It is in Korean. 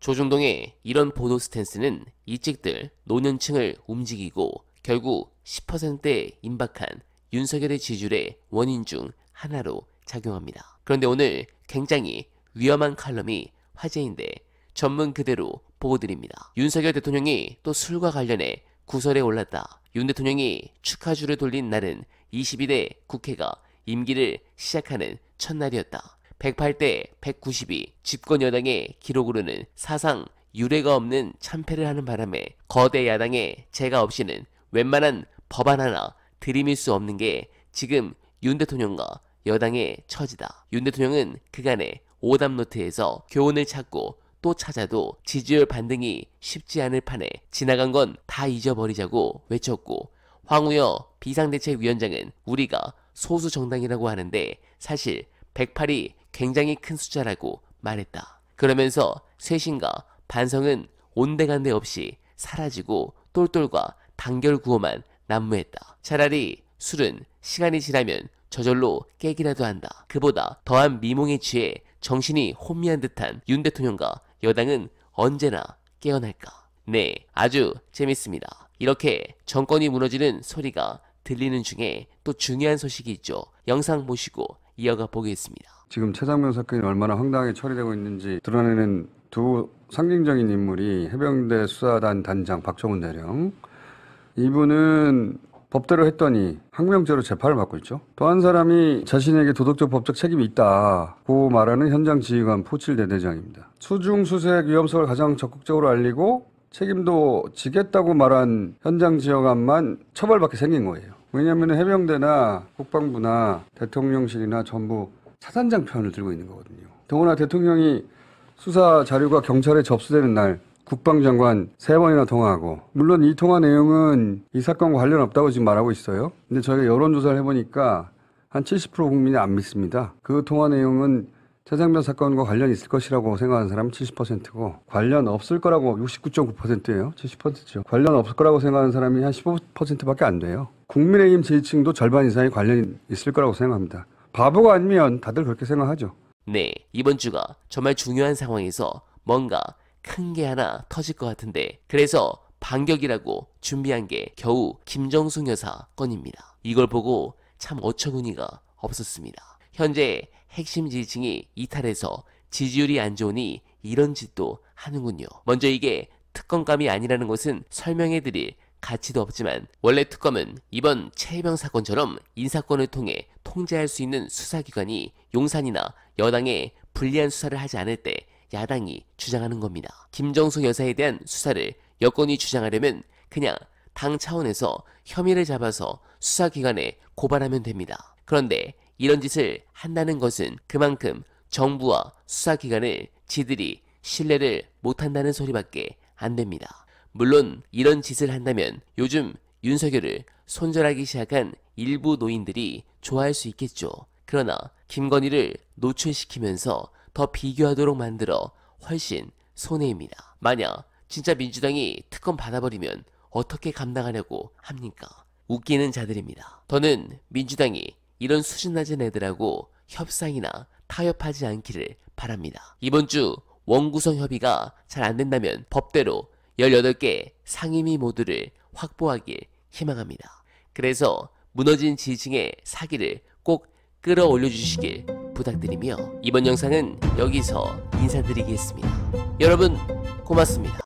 조중동의 이런 보도 스탠스는 이찍들 노년층을 움직이고 결국 10%에 임박한 윤석열의 지지율의 원인 중 하나로 작용합니다. 그런데 오늘 굉장히 위험한 칼럼이 화제인데 전문 그대로 보고드립니다. 윤석열 대통령이 또 술과 관련해 구설에 올랐다. 윤 대통령이 축하주를 돌린 날은 22대 국회가 임기를 시작하는 첫날이었다. 108대 192 집권 여당의 기록으로는 사상 유례가 없는 참패를 하는 바람에 거대 야당의 제가 없이는 웬만한 법안 하나 들이밀 수 없는 게 지금 윤 대통령과 여당의 처지다. 윤 대통령은 그간의 오답노트에서 교훈을 찾고 또 찾아도 지지율 반등이 쉽지 않을 판에 지나간 건 다 잊어버리자고 외쳤고, 황우여 비상대책위원장은 우리가 소수 정당이라고 하는데 사실 108이 굉장히 큰 숫자라고 말했다. 그러면서 쇄신과 반성은 온데간데 없이 사라지고 똘똘과 단결구호만 난무했다. 차라리 술은 시간이 지나면 저절로 깨기라도 한다. 그보다 더한 미몽에 취해 정신이 혼미한 듯한 윤 대통령과 여당은 언제나 깨어날까? 네, 아주 재밌습니다. 이렇게 정권이 무너지는 소리가 들리는 중에 또 중요한 소식이 있죠. 영상 보시고 이어가 보겠습니다. 지금 최장면 사건이 얼마나 황당하게 처리되고 있는지 드러내는 두 상징적인 인물이 해병대 수사단 단장 박정훈 대령. 이분은 법대로 했더니 항명죄로 재판을 받고 있죠. 또 한 사람이 자신에게 도덕적 법적 책임이 있다고 말하는 현장 지휘관 포칠 대대장입니다. 수중수색 위험성을 가장 적극적으로 알리고 책임도 지겠다고 말한 현장 지휘관만 처벌받게 생긴 거예요. 왜냐하면 해병대나 국방부나 대통령실이나 전부 사단장 편을 들고 있는 거거든요. 더구나 대통령이 수사 자료가 경찰에 접수되는 날 국방장관 3번이나 통화하고, 물론 이 통화 내용은 이 사건과 관련 없다고 지금 말하고 있어요. 근데 저희가 여론조사를 해보니까 한 70% 국민이 안 믿습니다. 그 통화 내용은 최장면 사건과 관련이 있을 것이라고 생각하는 사람은 70%고 관련 없을 거라고 69.9%예요. 70%죠. 관련 없을 거라고 생각하는 사람이 한 15%밖에 안 돼요. 국민의힘 지지층도 절반 이상이 관련이 있을 거라고 생각합니다. 바보가 아니면 다들 그렇게 생각하죠. 네, 이번 주가 정말 중요한 상황에서 뭔가 큰 게 하나 터질 것 같은데, 그래서 반격이라고 준비한 게 겨우 김정숙 여사 건입니다. 이걸 보고 참 어처구니가 없었습니다. 현재 핵심 지지층이 이탈해서 지지율이 안 좋으니 이런 짓도 하는군요. 먼저 이게 특검감이 아니라는 것은 설명해드릴 가치도 없지만, 원래 특검은 이번 최혜병 사건처럼 인사권을 통해 통제할 수 있는 수사기관이 용산이나 여당에 불리한 수사를 하지 않을 때 야당이 주장하는 겁니다. 김정숙 여사에 대한 수사를 여권이 주장하려면 그냥 당 차원에서 혐의를 잡아서 수사기관에 고발하면 됩니다. 그런데 이런 짓을 한다는 것은 그만큼 정부와 수사기관을 지들이 신뢰를 못한다는 소리밖에 안 됩니다. 물론 이런 짓을 한다면 요즘 윤석열을 손절하기 시작한 일부 노인들이 좋아할 수 있겠죠. 그러나 김건희를 노출시키면서 더 비교하도록 만들어 훨씬 손해입니다. 만약 진짜 민주당이 특검 받아버리면 어떻게 감당하려고 합니까? 웃기는 자들입니다. 더는 민주당이 이런 수준 낮은 애들하고 협상이나 타협하지 않기를 바랍니다. 이번 주 원구성 협의가 잘 안된다면 법대로 18개 상임위 모두를 확보하길 희망합니다. 그래서 무너진 지지층의 사기를 꼭 끌어올려 주시길 부탁드리며 이번 영상은 여기서 인사드리겠습니다. 여러분 고맙습니다.